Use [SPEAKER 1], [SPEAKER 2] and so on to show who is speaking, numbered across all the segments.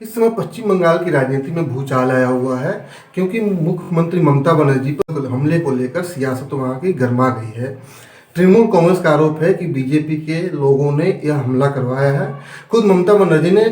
[SPEAKER 1] इस समय पश्चिम बंगाल की राजनीति में भूचाल आया हुआ है, क्योंकि मुख्यमंत्री ममता बनर्जी पर हमले को लेकर सियासत वहां की गर्मा गई है। तृणमूल कांग्रेस का आरोप है कि बीजेपी के लोगों ने यह हमला करवाया है। खुद ममता बनर्जी ने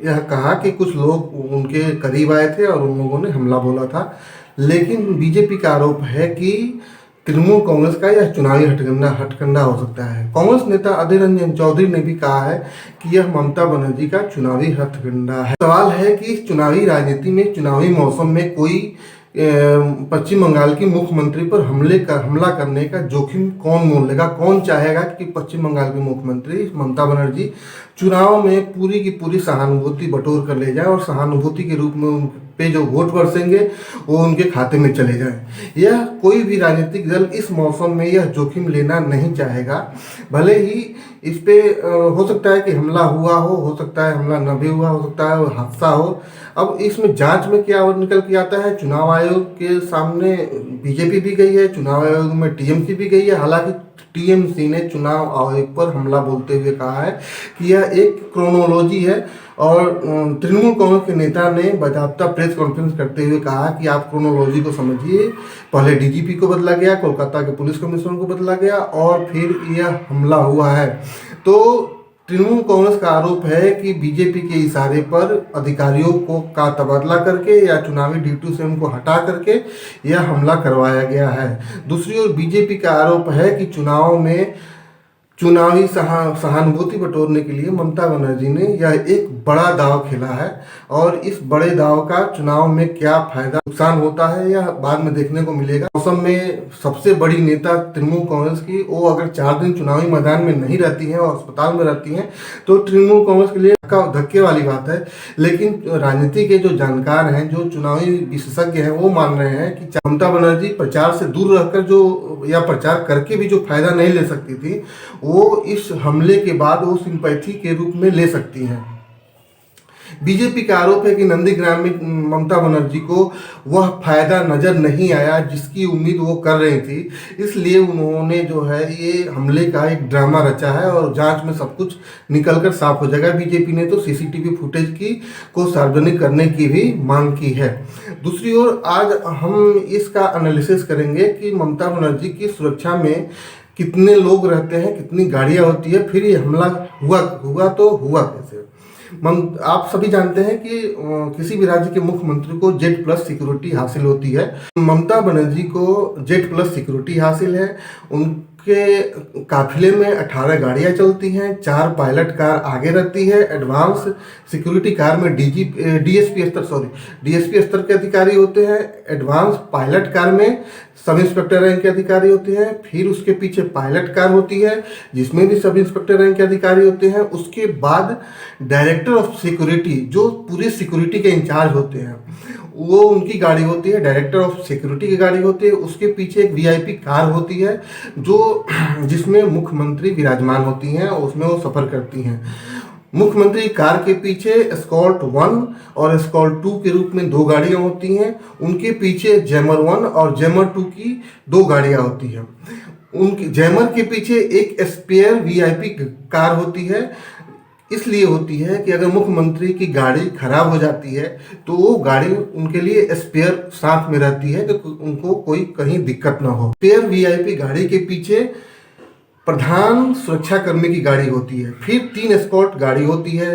[SPEAKER 1] यह कहा कि कुछ लोग उनके करीब आए थे और उन लोगों ने हमला बोला था, लेकिन बीजेपी का आरोप है कि तृणमूल कांग्रेस का यह चुनावी हथकंडा हो सकता है। कांग्रेस नेता अधीर रंजन चौधरी ने भी कहा है कि यह ममता बनर्जी का चुनावी हथकंडा है। सवाल है कि इस चुनावी राजनीति में, चुनावी मौसम में कोई पश्चिम बंगाल की मुख्यमंत्री पर हमला करने का जोखिम कौन मोल लेगा? कौन चाहेगा कि पश्चिम बंगाल की मुख्यमंत्री ममता बनर्जी चुनाव में पूरी की पूरी सहानुभूति बटोर कर ले जाए और सहानुभूति के रूप में उन पे जो वोट बरसेंगे वो उनके खाते में चले जाए। यह कोई भी राजनीतिक दल इस मौसम में यह जोखिम लेना नहीं चाहेगा। भले ही इस पे हो सकता है कि हमला हुआ हो सकता है हमला न भी हुआ, हो सकता है हादसा हो। अब इसमें जांच में क्या निकल के आता है? चुनाव आयोग के सामने बीजेपी भी गई है, चुनाव आयोग में टीएमसी भी गई है। हालांकि टीएमसी ने चुनाव आयोग पर हमला बोलते हुए कहा है कि यह एक क्रोनोलॉजी है, और तृणमूल कांग्रेस के नेता ने बाकायदा प्रेस कॉन्फ्रेंस करते हुए कहा कि आप क्रोनोलॉजी को समझिए। पहले डीजीपी को बदला गया, कोलकाता के पुलिस कमिश्नर को बदला गया और फिर यह हमला हुआ है। तो तृणमूल कांग्रेस का आरोप है कि बीजेपी के इशारे पर अधिकारियों को का तबादला करके या चुनावी ड्यूटी से उनको हटा करके यह हमला करवाया गया है। दूसरी ओर बीजेपी का आरोप है कि चुनाव में चुनावी सहानुभूति बटोरने के लिए ममता बनर्जी ने यह एक बड़ा दांव खेला है, और इस बड़े दांव का चुनाव में क्या फायदा नुकसान होता है यह बाद में देखने को मिलेगा। मौसम में सबसे बड़ी नेता तृणमूल कांग्रेस की, वो अगर 4 दिन चुनावी मैदान में नहीं रहती हैं और अस्पताल में रहती हैं तो तृणमूल कांग्रेस के लिए धक्के वाली बात है। लेकिन राजनीति के जो जानकार हैं, जो चुनावी विशेषज्ञ हैं, वो मान रहे हैं कि ममता बनर्जी प्रचार से दूर रहकर जो, या प्रचार करके भी जो फायदा नहीं ले सकती थी, वो इस हमले के बाद वो सिंपैथी के रूप में ले सकती हैं। बीजेपी का आरोप है कि नंदीग्राम में ममता बनर्जी को वह फायदा नजर नहीं आया जिसकी उम्मीद वो कर रही थी, इसलिए उन्होंने जो है ये हमले का एक ड्रामा रचा है और जांच में सब कुछ निकलकर साफ हो जाएगा। बीजेपी ने तो सीसीटीवी फुटेज को सार्वजनिक करने की भी मांग की है। दूसरी ओर आज हम इसका एनालिसिस करेंगे कि ममता बनर्जी की सुरक्षा में कितने लोग रहते हैं, कितनी गाड़ियां होती है, फिर ये हमला हुआ तो हुआ कैसे। आप सभी जानते हैं कि किसी भी राज्य के मुख्यमंत्री को Z+ सिक्योरिटी हासिल होती है। ममता बनर्जी को Z+ सिक्योरिटी हासिल है। उनके काफिले में 18 गाड़ियां चलती हैं, 4 पायलट कार आगे रहती है। एडवांस सिक्योरिटी कार में डीएसपी स्तर के अधिकारी होते हैं। एडवांस पायलट कार में सब इंस्पेक्टर रैंक के अधिकारी होते हैं। फिर उसके पीछे पायलट कार होती है जिसमें भी सब इंस्पेक्टर रैंक के अधिकारी होते हैं। उसके बाद डायरेक्टर ऑफ सिक्योरिटी, जो पूरी सिक्योरिटी के इंचार्ज होते हैं, वो उनकी गाड़ी होती है, डायरेक्टर ऑफ सिक्योरिटी की गाड़ी होती है। उसके पीछे एक वीआईपी कार होती है जो जिसमें मुख्यमंत्री विराजमान होती हैं और उसमें वो सफर करती हैं। मुख्यमंत्री कार के पीछे एस्कॉर्ट 1 और एस्कॉर्ट 2 के रूप में 2 गाड़ियां होती हैं। उनके पीछे जैमर 1 और जैमर 2 की 2 गाड़ियां होती हैं। उनके जैमर के पीछे एक स्पेयर वीआईपी कार होती है। इसलिए होती है कि अगर मुख्यमंत्री की गाड़ी खराब हो जाती है तो वो गाड़ी उनके लिए स्पेयर साथ में रहती है कि उनको कोई कहीं दिक्कत ना हो। स्पेयर वीआईपी गाड़ी के पीछे प्रधान सुरक्षा कर्मी की गाड़ी होती है, फिर 3 एस्कॉर्ट गाड़ी होती है,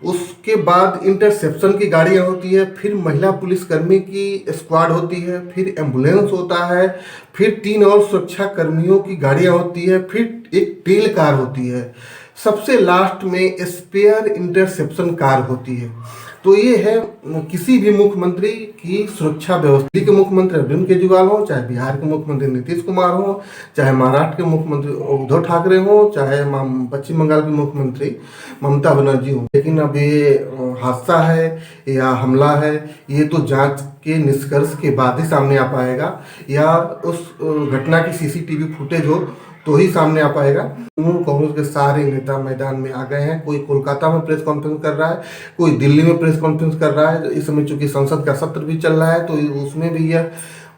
[SPEAKER 1] उसके बाद इंटरसेप्शन की गाड़ियां होती है, फिर महिला पुलिसकर्मी की स्क्वाड होती है, फिर एम्बुलेंस होता है, फिर 3 और सुरक्षा कर्मियों की गाड़ियां होती है, फिर एक टेल कार होती है, सबसे लास्ट में स्पेयर इंटरसेप्शन कार होती है। तो ये है किसी भी मुख्यमंत्री की सुरक्षा व्यवस्था। दिल्ली के मुख्यमंत्री अरविंद केजरीवाल हो, चाहे बिहार के मुख्यमंत्री नीतीश कुमार हो, चाहे महाराष्ट्र के मुख्यमंत्री उद्धव ठाकरे हो, चाहे पश्चिम बंगाल की मुख्यमंत्री ममता बनर्जी हो। लेकिन अब ये हादसा है या हमला है, ये तो जांच के निष्कर्ष के बाद ही सामने आ पाएगा, या उस घटना की सीसीटीवी फुटेज हो तो ही सामने आ पाएगा। कांग्रेस के सारे नेता मैदान में आ गए हैं। कोई कोलकाता में प्रेस कॉन्फ्रेंस कर रहा है, कोई दिल्ली में प्रेस कॉन्फ्रेंस कर रहा है। इस समय चूंकि संसद का सत्र भी चल रहा है तो उसमें भी यह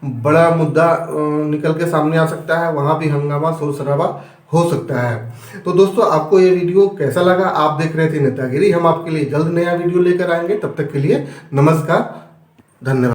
[SPEAKER 1] बड़ा मुद्दा निकल के सामने आ सकता है, वहाँ भी हंगामा शोर शराबा हो सकता है। तो दोस्तों, आपको ये वीडियो कैसा लगा? आप देख रहे थे नेतागिरी। हम आपके लिए जल्द नया वीडियो लेकर आएंगे। तब तक के लिए नमस्कार, धन्यवाद।